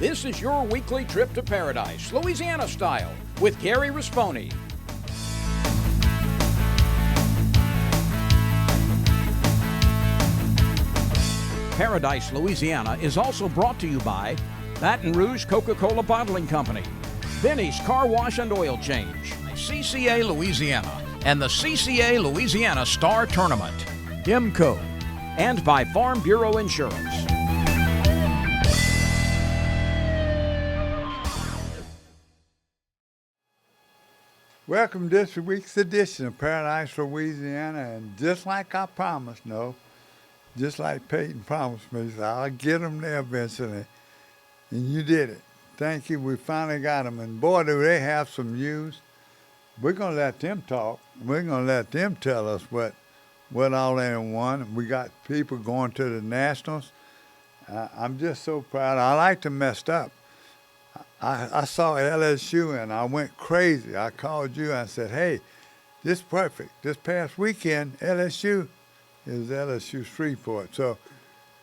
This is your weekly trip to paradise, Louisiana style, with Gary Risponi. Paradise, Louisiana is also brought to you by Baton Rouge Coca-Cola Bottling Company, Benny's Car Wash and Oil Change, CCA Louisiana, and the CCA Louisiana Star Tournament, IMCO, and by Farm Bureau Insurance. Welcome to this week's edition of Paradise, Louisiana, and just like I promised, just like Peyton promised me, so I'll get them there eventually, and you did it. Thank you. We finally got them, and boy, do they have some news. We're going to let them talk. We're going to let them tell us what all they won. We got people going to the Nationals. I'm just so proud. I like to mess up. I saw LSU and I went crazy. I called you and I said, hey, this is perfect. This past weekend, LSU is LSU Shreveport. So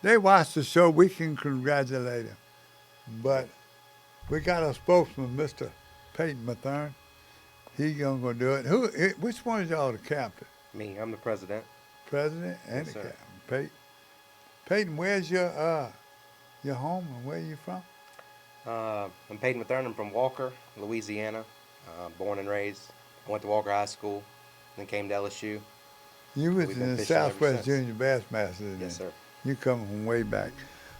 they watched the show. We can congratulate them. But we got a spokesman, Mr. Peyton Mathern. He's going to do it. Which one is y'all the captain? Me, I'm the president. President and Yes, the sir. captain. Peyton, where's your home and where are you from? I'm Peyton Mathern. I'm from Walker, Louisiana. Born and raised. I went to Walker High School, then came to LSU. You was We've in been the fishing ever Southwest since. Junior Bassmasters. Yes, sir. You coming from way back.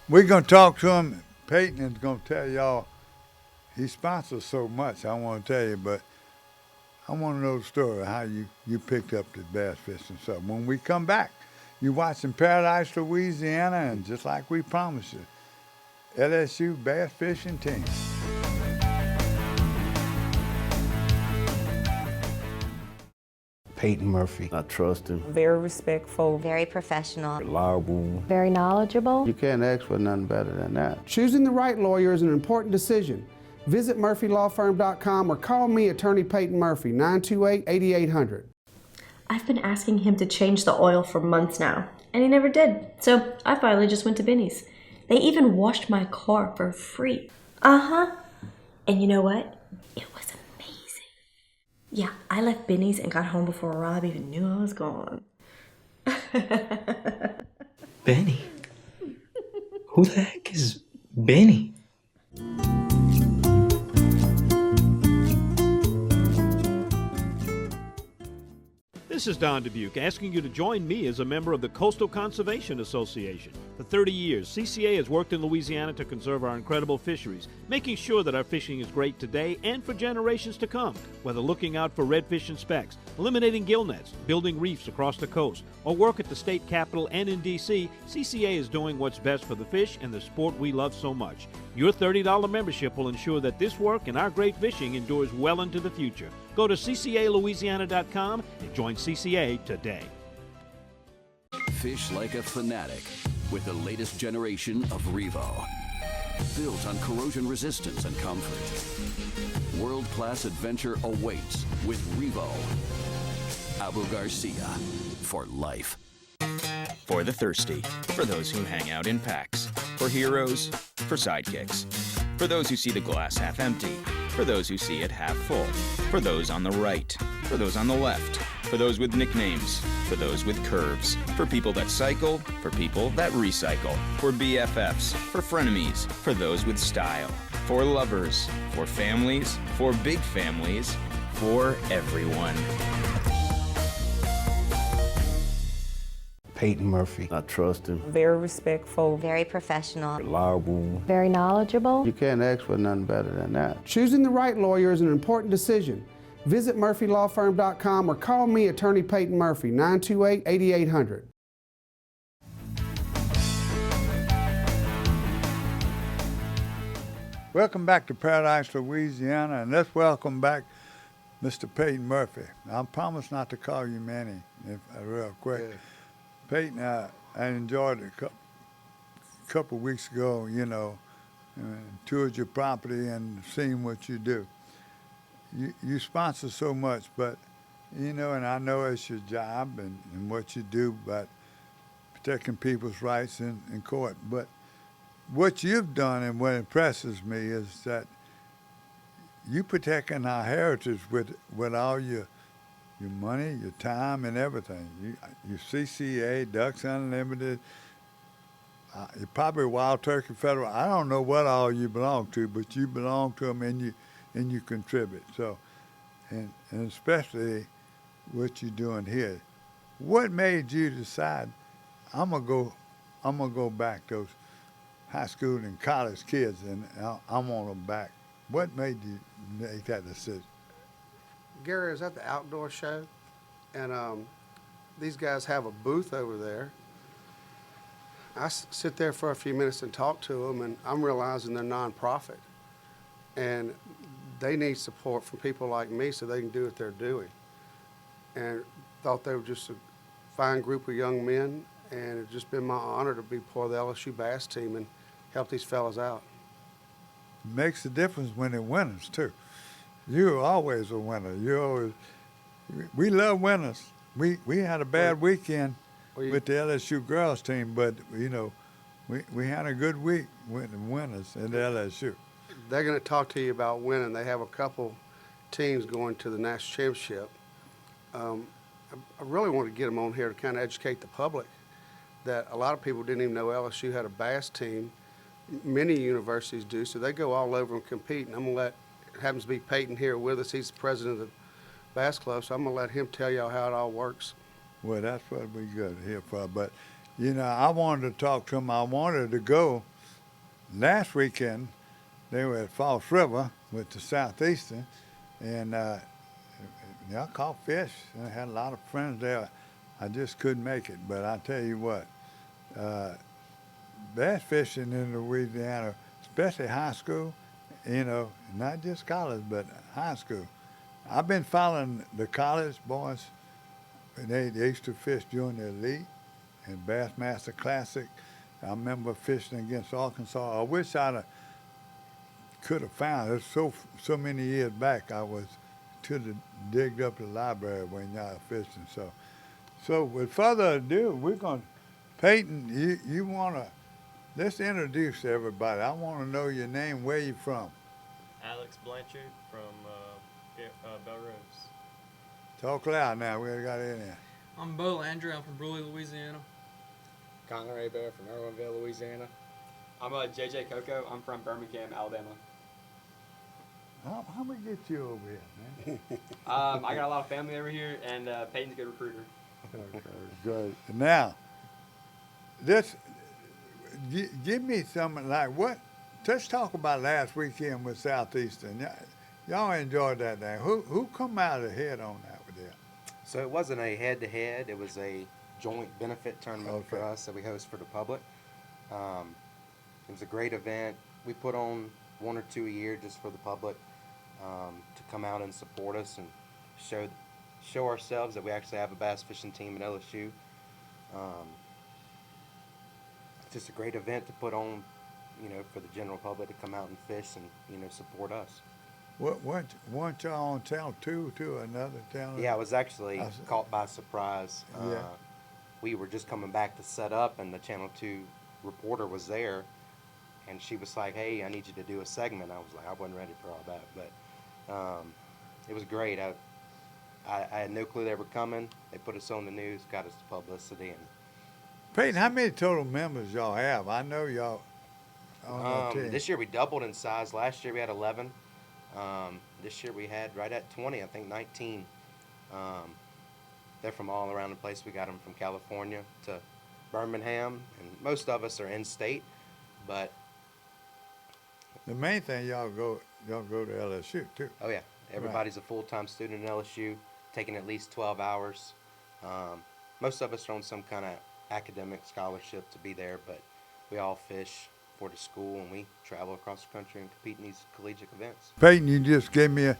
We're going to talk to him. Peyton is going to tell y'all. He sponsors so much, I want to tell you, but I want to know the story of how you picked up the bass fishing stuff. When we come back, you're watching Paradise, Louisiana, and just like we promised you, LSU bass fishing team. Peyton Murphy. I trust him. Very respectful. Very professional. Reliable. Very knowledgeable. You can't ask for nothing better than that. Choosing the right lawyer is an important decision. Visit murphylawfirm.com or call me, Attorney Peyton Murphy, 928-8800. I've been asking him to change the oil for months now, and he never did. So I finally just went to Benny's. They even washed my car for free. And you know what? It was amazing. Yeah, I left Benny's and got home before Rob even knew I was gone. Benny? Who the heck is Benny? This is Don Dubuque asking you to join me as a member of the Coastal Conservation Association. For 30 years, CCA has worked in Louisiana to conserve our incredible fisheries, making sure that our fishing is great today and for generations to come. Whether looking out for redfish and specks, eliminating gill nets, building reefs across the coast, or work at the state capitol and in D.C., CCA is doing what's best for the fish and the sport we love so much. Your $30 membership will ensure that this work and our great fishing endures well into the future. Go to ccalouisiana.com and join CCA today. Fish like a fanatic with the latest generation of Revo. Built on corrosion resistance and comfort. World-class adventure awaits with Revo. Abu Garcia, for life. For the thirsty, for those who hang out in packs, for heroes, for sidekicks, for those who see the glass half empty, for those who see it half full, for those on the right, for those on the left, for those with nicknames, for those with curves, for people that cycle, for people that recycle, for BFFs, for frenemies, for those with style, for lovers, for families, for big families, for everyone. Peyton Murphy. I trust him. Very respectful. Very professional. Reliable. Very knowledgeable. You can't ask for nothing better than that. Choosing the right lawyer is an important decision. Visit murphylawfirm.com or call me, Attorney Peyton Murphy, 928-8800. Welcome back to Paradise, Louisiana, and let's welcome back Mr. Peyton Murphy. I promise not to call you Manny real quick. Yeah. Peyton, I enjoyed it a couple of weeks ago, toured your property and seen what you do. You sponsor so much, but, and I know it's your job and what you do, but protecting people's rights in court. But what you've done and what impresses me is that you protecting our heritage with all your money, your time, and everything. You CCA, Ducks Unlimited, you're probably Wild Turkey Federal. I don't know what all you belong to, but you belong to them and you contribute. So, and especially what you're doing here. What made you decide I'm gonna go back those high school and college kids and I want them back? What made you make that decision? Gary, I was at the outdoor show, and these guys have a booth over there. I sit there for a few minutes and talk to them, and I'm realizing they're nonprofit, and they need support from people like me so they can do what they're doing. And thought they were just a fine group of young men, and it's just been my honor to be part of the LSU bass team and help these fellas out. Makes a difference when they're winners too. You're always a winner. We love winners. We had a bad weekend with the LSU girls team, but you know, we had a good week with the winners at LSU. They're going to talk to you about winning. They have a couple teams going to the national championship. I really want to get them on here to kind of educate the public that a lot of people didn't even know LSU had a bass team. Many universities do, so they go all over and compete. And I'm going to let, it happens to be Peyton here with us. He's the president of the bass club, so I'm going to let him tell y'all how it all works. Well, that's what we got here for. But, you know, I wanted to talk to him. I wanted to go last weekend. They were at Falls River with the Southeastern, and I caught fish. I had a lot of friends there. I just couldn't make it. But I tell you what, bass fishing in Louisiana, especially high school, you know, not just college, but high school. I've been following the college boys. They used to fish during the Elite and Bassmaster Classic. I remember fishing against Arkansas. I wish I could have found it. So many years back, I was digged up the library when y'all were fishing. So with further ado, we're going to, Peyton, you want to, let's introduce everybody. I want to know your name, where you from. Alex Blanchard from Belrose. Talk loud now, we got in there. I'm Bo Landry, I'm from Bruley, Louisiana. Connor Abear from Irwinville, Louisiana. I'm JJ Coco, I'm from Birmingham, Alabama. How we get you over here, man? I got a lot of family over here, and Peyton's a good recruiter. Okay, good. Now, give me something like what? Let's talk about last weekend with Southeastern. Y'all enjoyed that day. Who come out ahead on that with them? So it wasn't a head-to-head. It was a joint benefit tournament for us that we host for the public. It was a great event. We put on one or two a year just for the public to come out and support us and show ourselves that we actually have a bass fishing team at LSU. It's just a great event to put on, you know, for the general public to come out and fish and, you know, support us. Weren't y'all on channel 2 to another channel? Yeah, I was actually caught by surprise. Yeah. We were just coming back to set up, and the Channel 2 reporter was there, and she was like, "Hey, I need you to do a segment." I was like, I wasn't ready for all that, but it was great. I had no clue they were coming. They put us on the news, got us the publicity. And Peyton, how many total members y'all have? I know y'all on the team. This year we doubled in size. Last year we had 11. This year we had right at 20, I think 19. They're from all around the place. We got them from California to Birmingham, and most of us are in state, but the main thing y'all go to LSU too. Oh yeah, everybody's a full-time student at LSU, taking at least 12 hours. Most of us are on some kind of academic scholarship to be there, but we all fish for the school, and we travel across the country and compete in these collegiate events. Peyton, you just gave me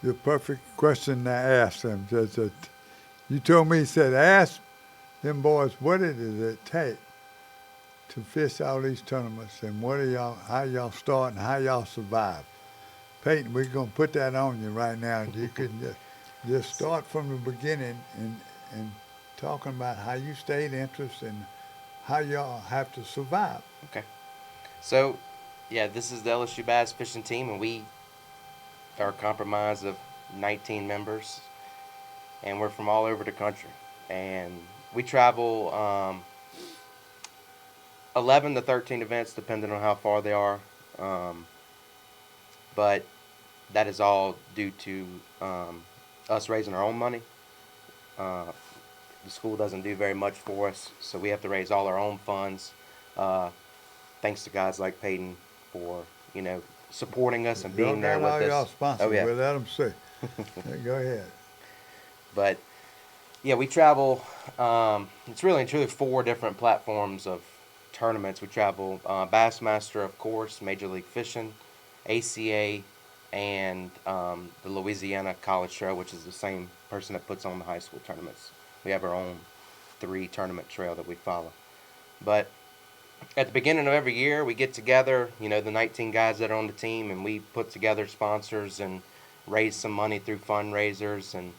the perfect question to ask them. You told me, you said, ask them boys, what does it take to fish all these tournaments, and how y'all start and how y'all survive? Peyton, we're going to put that on you right now. You can just start from the beginning and talking about how you stayed interested and how y'all have to survive. Okay. So, yeah, this is the LSU Bass Fishing Team, and we are comprised of 19 members, and we're from all over the country. And we travel 11 to 13 events, depending on how far they are. But that is all due to us raising our own money. The school doesn't do very much for us, so we have to raise all our own funds. Thanks to guys like Peyton for, supporting us and being there with us. Y'all sponsors. Oh, yeah. We'll let them see. Go ahead. But, yeah, we travel, it's really and truly 4 different platforms of tournaments. We travel Bassmaster, of course, Major League Fishing, ACA, and the Louisiana College Trail, which is the same person that puts on the high school tournaments. We have our own 3 tournament trail that we follow. But at the beginning of every year, we get together, the 19 guys that are on the team, and we put together sponsors and raise some money through fundraisers. And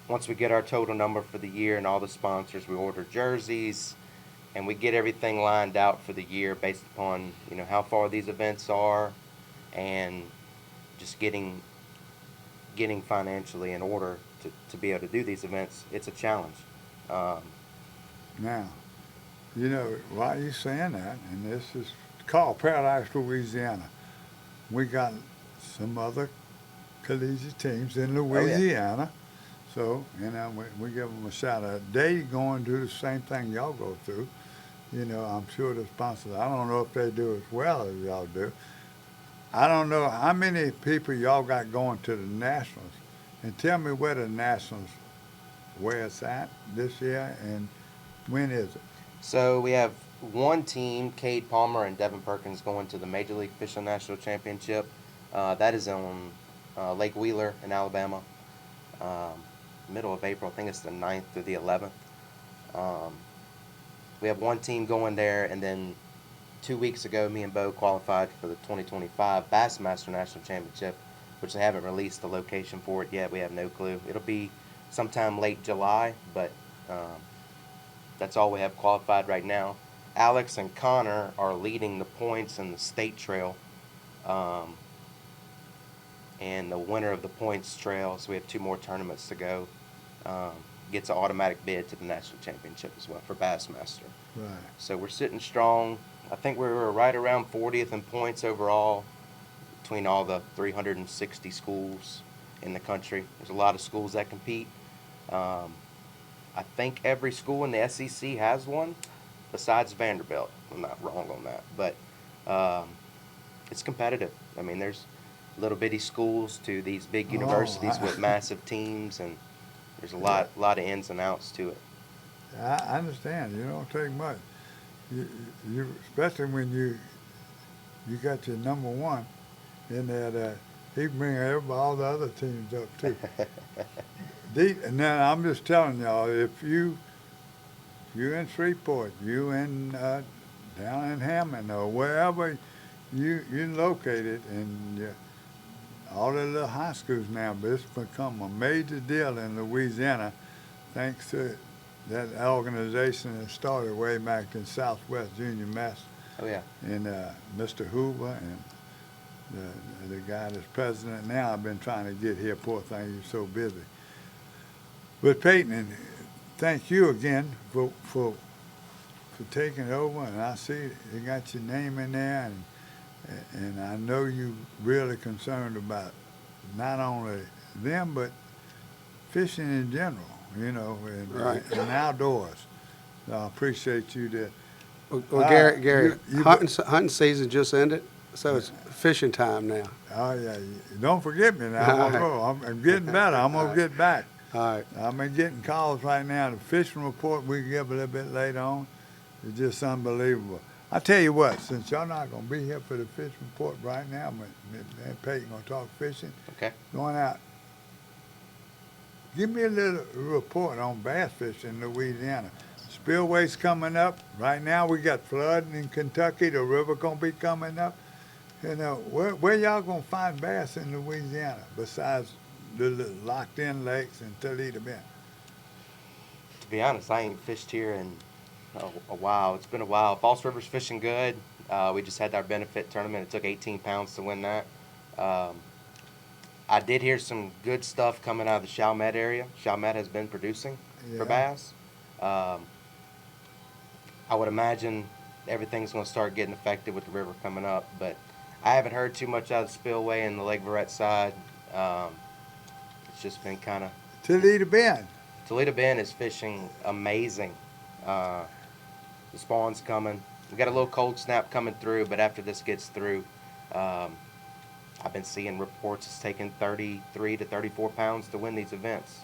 once we get our total number for the year and all the sponsors, we order jerseys, and we get everything lined out for the year based upon, how far these events are and just getting financially in order to be able to do these events. It's a challenge. Now, why are you saying that? And this is called Paradise, Louisiana. We got some other collegiate teams in Louisiana. So, we give them a shout out. They going to do the same thing y'all go through. I'm sure the sponsors, I don't know if they do as well as y'all do. I don't know how many people y'all got going to the Nationals. And tell me where the Nationals, where it's at this year and when is it? So we have one team, Cade Palmer and Devin Perkins, going to the Major League Fishing National Championship. That is on Lake Wheeler in Alabama, middle of April. I think it's the 9th through the 11th. We have one team going there, and then 2 weeks ago, me and Bo qualified for the 2025 Bassmaster National Championship, which they haven't released the location for it yet. We have no clue. It'll be sometime late July, but that's all we have qualified right now. Alex and Connor are leading the points in the state trail, and the winner of the points trail, so we have 2 more tournaments to go, gets an automatic bid to the national championship as well for Bassmaster. Right. So we're sitting strong. I think we were right around 40th in points overall between all the 360 schools in the country. There's a lot of schools that compete. I think every school in the SEC has one besides Vanderbilt. I'm not wrong on that. But it's competitive. I mean, there's little bitty schools to these big universities with massive teams, and there's a lot of ins and outs to it. I understand. You don't take much. You especially when you got your number one in there that he bring all the other teams up too. And then I'm just telling y'all, if you in Shreveport, you in down in Hammond or wherever you located, and all the little high schools now, but it's become a major deal in Louisiana, thanks to that organization that started way back in Southwest Junior Mass. Oh yeah. And Mr. Hoover and the guy that's president now. I've been trying to get here. Poor thing, he's so busy. But Peyton, thank you again for taking it over. And I see you got your name in there, and I know you really concerned about not only them but fishing in general. And outdoors. So I appreciate you that. Well, Gary, hunting season just ended, so it's fishing time now. Oh, yeah. Don't forget me now. I'm gonna go. I'm getting better. I'm going to get back. All right. I'm getting calls right now. The fishing report we can give a little bit later on. It's just unbelievable. I tell you what, since y'all not going to be here for the fishing report right now, me and Peyton going to talk fishing. Okay. Going out. Give me a little report on bass fishing in Louisiana. Spillways coming up. Right now we got flooding in Kentucky. The river going to be coming up. Where y'all going to find bass in Louisiana besides the locked-in lakes and Toledo Bend? To be honest, I ain't fished here in a while. It's been a while. False River's fishing good. We just had our benefit tournament. It took 18 pounds to win that. I did hear some good stuff coming out of the Chalmette area. Chalmette has been producing for bass. I would imagine everything's going to start getting affected with the river coming up, but I haven't heard too much out of the spillway and the Lake Verret side. It's just been kind of... Toledo Bend. Toledo Bend is fishing amazing. The spawn's coming. We got a little cold snap coming through, but after this gets through, I've been seeing reports it's taking 33 to 34 pounds to win these events.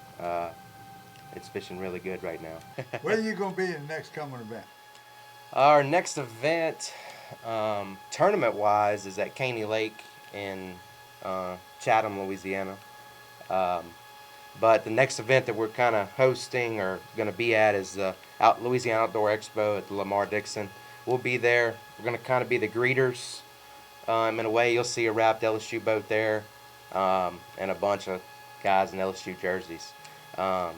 It's fishing really good right now. Where are you going to be in the next coming event? Our next event, tournament-wise, is at Caney Lake in Chatham, Louisiana. But the next event that we're kind of hosting or going to be at is the Louisiana Outdoor Expo at the Lamar Dixon. We'll be there. We're going to kind of be the greeters. In a way, you'll see a wrapped LSU boat there and a bunch of guys in LSU jerseys. And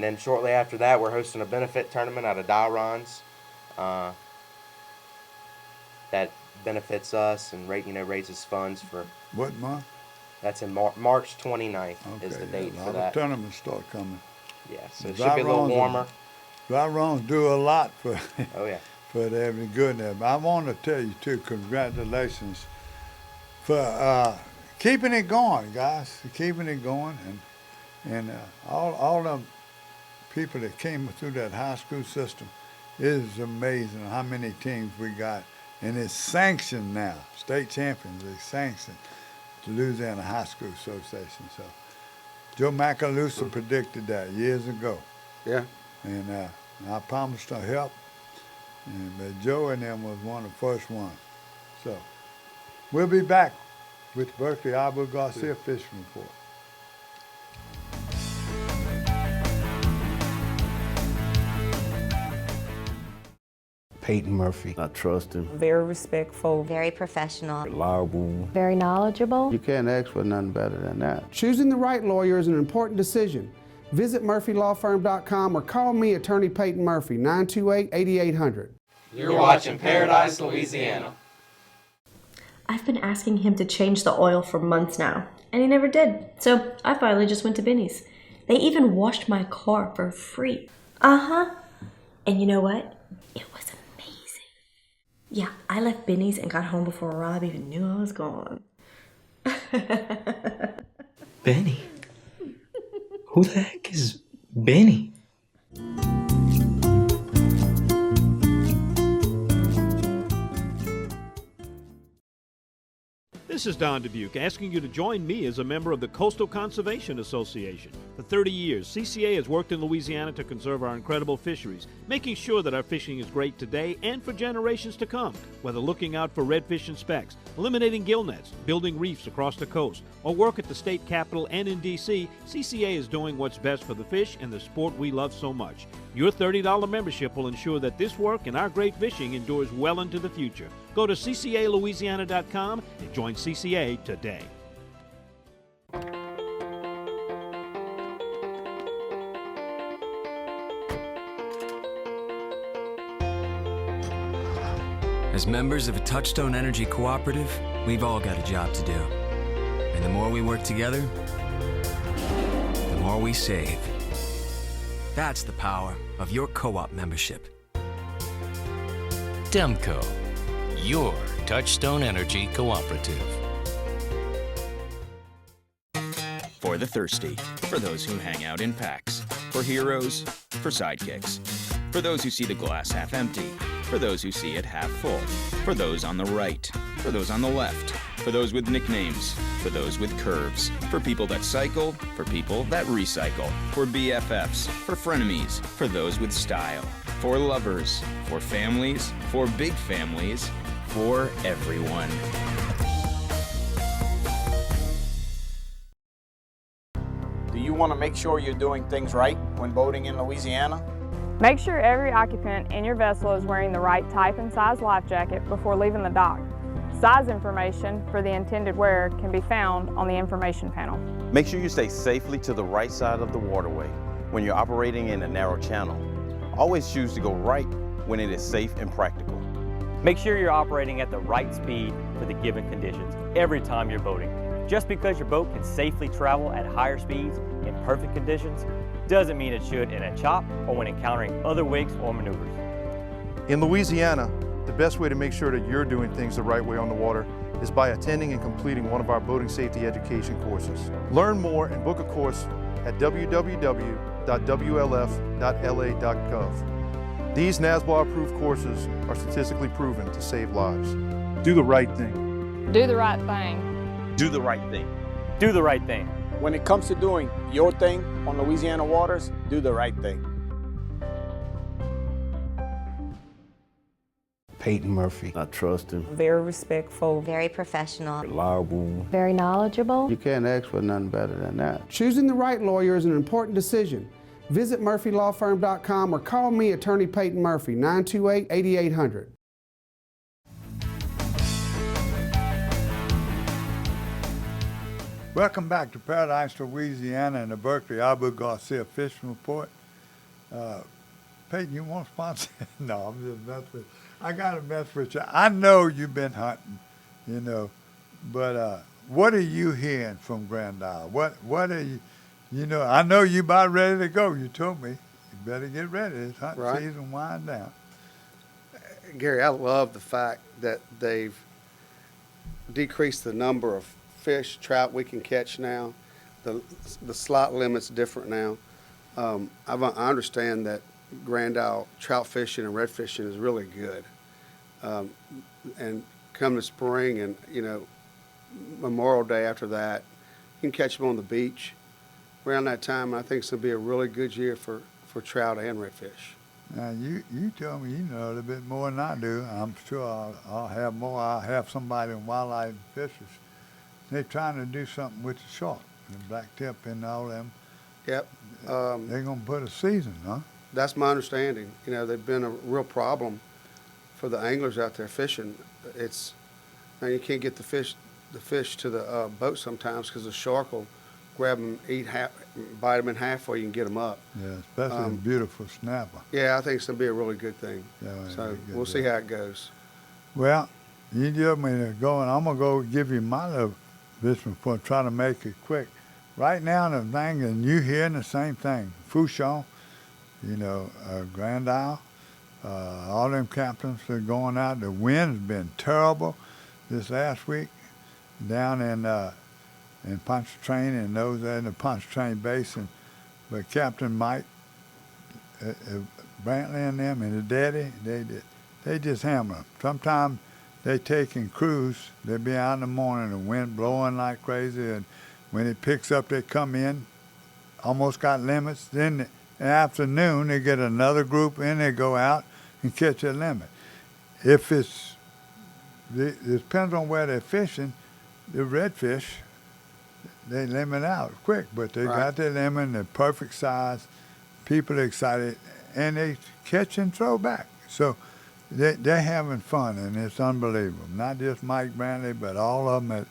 then shortly after that, we're hosting a benefit tournament out of Dowrons that benefits us and raises funds for... What month? That's in March 29th is the date for that. A lot of tournaments start coming. Yeah, so it should be a little warmer. Dowrons do a lot for... Oh, yeah. For every good there. But I want to tell you, too, congratulations for keeping it going, guys. Keeping it going. And all them people that came through that high school system, it is amazing how many teams we got. And it's sanctioned now. State champions is sanctioned. The Louisiana High School Association. So Joe Macalusa predicted that years ago. Yeah. And I promised to help. But Joe and them was one of the first ones. So we'll be back with Berkeley Abu Garcia Fishing Report. Peyton Murphy. I trust him. Very respectful. Very professional. Reliable. Very knowledgeable. You can't ask for nothing better than that. Choosing the right lawyer is an important decision. Visit murphylawfirm.com or call me, Attorney Peyton Murphy, 928-8800. You're watching Paradise, Louisiana. I've been asking him to change the oil for months now, and he never did. So I finally just went to Benny's. They even washed my car for free. And you know what? It was amazing. Yeah, I left Benny's and got home before Rob even knew I was gone. Benny? Who the heck is Benny? This is Don Dubuque asking you to join me as a member of the Coastal Conservation Association. For 30 years, CCA has worked in Louisiana to conserve our incredible fisheries, making sure that our fishing is great today and for generations to come. Whether looking out for redfish and specks, eliminating gill nets, building reefs across the coast, or work at the state capitol and in D.C., CCA is doing what's best for the fish and the sport we love so much. Your $30 membership will ensure that this work and our great fishing endures well into the future. Go to ccalouisiana.com and join CCA today. As members of a Touchstone Energy Cooperative, we've all got a job to do. And the more we work together, the more we save. That's the power of your co-op membership. Demco, your Touchstone Energy Cooperative. For the thirsty, for those who hang out in packs, for heroes, for sidekicks, for those who see the glass half empty, for those who see it half full, for those on the right, for those on the left, for those with nicknames, for those with curves, for people that cycle, for people that recycle, for BFFs, for frenemies, for those with style, for lovers, for families, for big families, for everyone. Do you want to make sure you're doing things right when boating in Louisiana? Make sure every occupant in your vessel is wearing the right type and size life jacket before leaving the dock. Size information for the intended wearer can be found on the information panel. Make sure you stay safely to the right side of the waterway when you're operating in a narrow channel. Always choose to go right when it is safe and practical. Make sure you're operating at the right speed for the given conditions every time you're boating. Just because your boat can safely travel at higher speeds in perfect conditions doesn't mean it should in a chop or when encountering other wakes or maneuvers. In Louisiana, the best way to make sure that you're doing things the right way on the water is by attending and completing one of our boating safety education courses. Learn more and book a course at www.wlf.la.gov. These NASBA-approved courses are statistically proven to save lives. Do the right thing. Do the right thing. Do the right thing. Do the right thing. When it comes to doing your thing on Louisiana waters, do the right thing. Peyton Murphy. I trust him. Very respectful. Very professional. Reliable. Very knowledgeable. You can't ask for nothing better than that. Choosing the right lawyer is an important decision. Visit murphylawfirm.com or call me, Attorney Peyton Murphy, 928-8800. Welcome back to Paradise, Louisiana, and the Berkeley Abu Garcia Fishing Report. Peyton, you want to sponsor? No, I'm just messing with you. I got to mess with you. I know you've been hunting, you know, but what are you hearing from Grand Isle? What are you, you know, I know you about ready to go. You told me. You better get ready. It's hunting season wind down. Gary, I love the fact that they've decreased the number of fish, trout we can catch now. The slot limit's different now. I understand that Grand Isle trout fishing and red fishing is really good. And come the spring and, you know, Memorial Day after that, you can catch them on the beach around that time. I think it's going to be a really good year for trout and redfish. Now, you tell me you know a little bit more than I do. I'm sure I'll have more. I'll have somebody in wildlife and fisheries. They're trying to do something with the shark, the black tip and all them. Yep. They're going to put a season, huh? That's my understanding. You know, they've been a real problem for the anglers out there fishing. It's, now you can't get the fish to the boat sometimes because the shark will grab them, bite them in half before you can get them up. Yeah, especially a beautiful snapper. Yeah, I think it's going to be a really good thing. Yeah, so we'll see how it goes. Well, you give me to go, and I'm going to go give you my little business report, try to make it quick. Right now, the thing, and you hearing the same thing, Fouchon, you know, Grand Isle, all them captains are going out. The wind's been terrible this last week down in Pontchartrain and those in the Pontchartrain Basin. But Captain Mike Brantley and them and the daddy, they just hammer them. Sometimes they take and cruise. They be out in the morning, the wind blowing like crazy, and when it picks up, they come in, almost got limits. Then in the afternoon, they get another group in, they go out and catch a limit. If it depends on where they're fishing, the redfish, they limit out quick, but they got their limit, they're perfect size, people are excited, and they catch and throw back. So they're having fun, and it's unbelievable. Not just Mike Brantley, but all of them at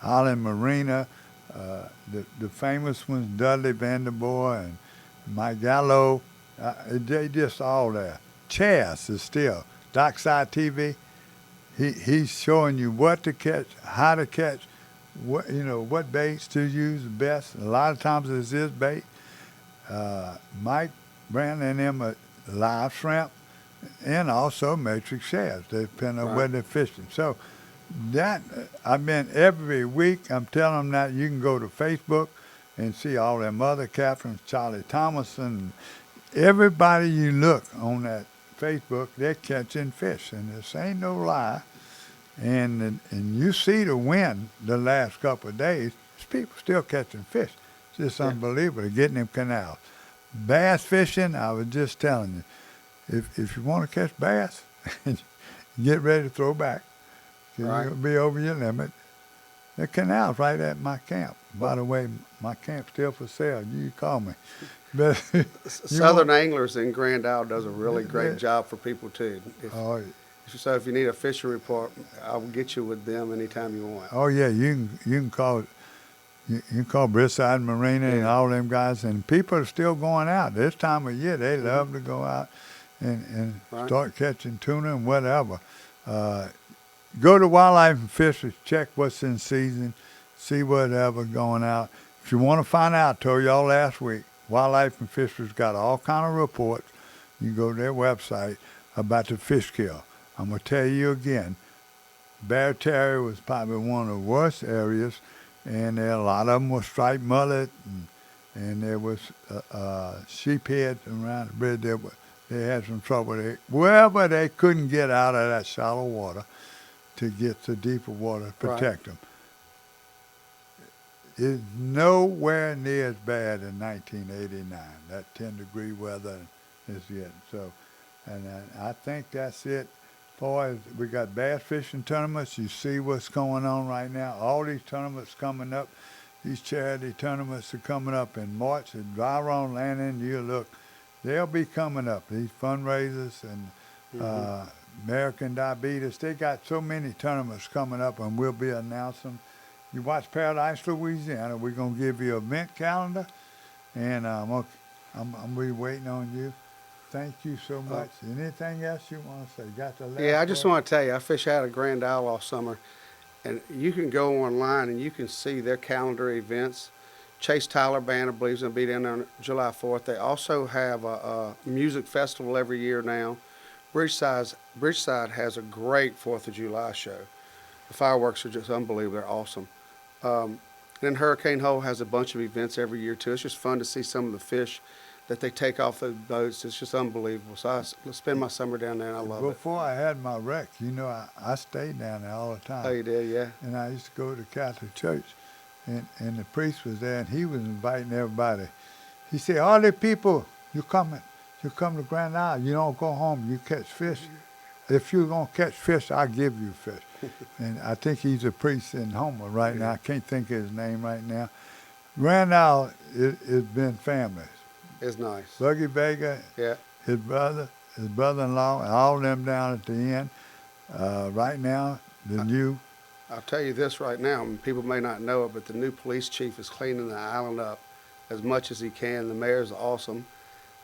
Island Marina, the famous ones, Dudley Vanderboer and Mike Gallo, they just all there. Chaz is still, Dockside TV, he's showing you what to catch, how to catch, what, you know, what baits to use best. A lot of times it's this bait. Mike Brantley and them are live shrimp and also matrix shads. They depend on where they're fishing. So that, I've been every week, I'm telling them that you can go to Facebook and see all them other captains, Charlie Thomason, everybody you look on that Facebook, they're catching fish, and this ain't no lie. And you see the wind the last couple of days, people still catching fish. It's just unbelievable, getting them canals. Bass fishing, I was just telling you, if you want to catch bass, get ready to throw back. You'll be over your limit. The canal's right at my camp. By the way, my camp's still for sale. You call me. But Southern Anglers in Grand Isle does a really great job for people too. So if you need a fishing report, I'll get you with them anytime you want. Oh yeah, you can call Brisside Marina and all them guys, and people are still going out. This time of year, they love to go out and Right. start catching tuna and whatever. Go to Wildlife and Fisheries, check what's in season, see whatever going out. If you want to find out, I told y'all last week, Wildlife and Fisheries got all kind of reports. You can go to their website about the fish kill. I'm going to tell you again, Bear Terrier was probably one of the worst areas, and there, a lot of them were striped mullet, and there was sheephead around the bridge. They had some trouble. Wherever they couldn't get out of that shallow water to get to deeper water, protect them. It's nowhere near as bad in 1989. That 10-degree weather is it. So, and I think that's it. Boys, we got bass fishing tournaments. You see what's going on right now. All these tournaments coming up. These charity tournaments are coming up in March at Byron Landing. You look, they'll be coming up. These fundraisers and American Diabetes. They got so many tournaments coming up, and we'll be announcing. You watch Paradise, Louisiana. We're gonna give you an event calendar, and I'm be waiting on you. Thank you so much. Anything else you want to say? Got the last Yeah, I just word? want to tell you, I fish out of Grand Isle all summer, and you can go online and you can see their calendar events. Chase Tyler Band, I believe, is going to be down there on July 4th. They also have a music festival every year now. Bridgeside has a great 4th of July show. The fireworks are just unbelievable. They're awesome. And then Hurricane Hole has a bunch of events every year, too. It's just fun to see some of the fish that they take off the boats. It's just unbelievable. So I spend my summer down there, and I love it. Before I had my wreck, you know, I stayed down there all the time. Oh, you did, yeah. And I used to go to Catholic church, and the priest was there, and he was inviting everybody. He said, all the people, you come to Grand Isle, you don't go home, you catch fish. If you're going to catch fish, I'll give you fish. And I think he's a priest in Homer right now. I can't think of his name right now. Grand Isle has been family. It's nice. Buggy Vega, yeah, his brother-in-law, and all of them down at the end. Right now, I'll tell you this right now, and people may not know it, but the new police chief is cleaning the island up as much as he can. The mayor's awesome.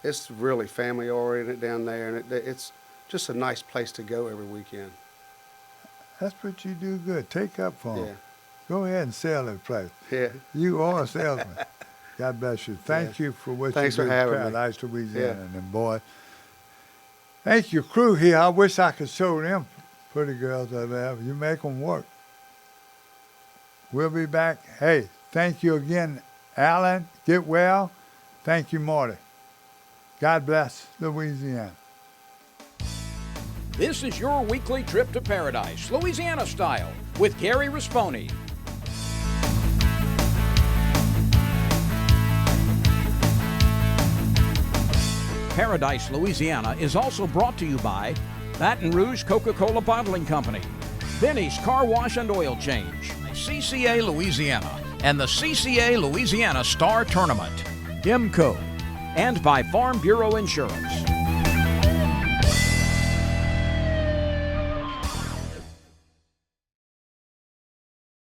It's really family-oriented down there, and it's just a nice place to go every weekend. That's what you do good. Take up for them. Yeah. Go ahead and sell that place. Yeah. You are a salesman. God bless you. Thank you for what Thanks you for do in having me. Paradise, Louisiana. Yeah. And them boys. Thank you, crew here. I wish I could show them pretty girls that there. You make them work. We'll be back. Hey, thank you again, Alan. Get well. Thank you, Marty. God bless Louisiana. This is your weekly trip to paradise, Louisiana style, with Gary Risponi. Paradise, Louisiana is also brought to you by Baton Rouge Coca-Cola Bottling Company, Benny's Car Wash and Oil Change, CCA Louisiana, and the CCA Louisiana Star Tournament, IMCO, and by Farm Bureau Insurance.